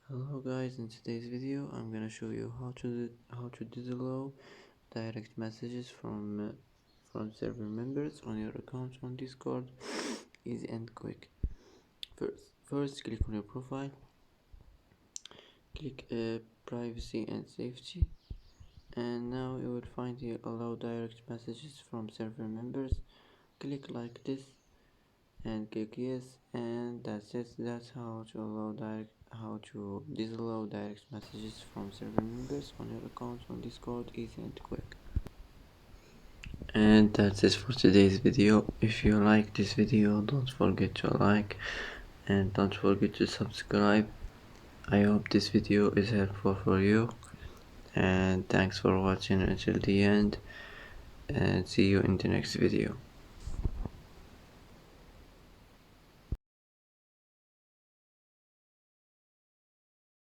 Hello guys, in today's video I'm gonna show you how to disallow direct messages from server members on your account on Discord. Easy and quick. First click on your profile, click privacy and safety, and now you will find here allow direct messages from server members. Click like this and click yes, and that's it. That's how to disallow direct messages from server members on your account on Discord. Easy and quick. And that's it for today's video. If you like this video, don't forget to like and don't forget to subscribe. I hope this video is helpful for you, and thanks for watching until the end, and see you in the next video.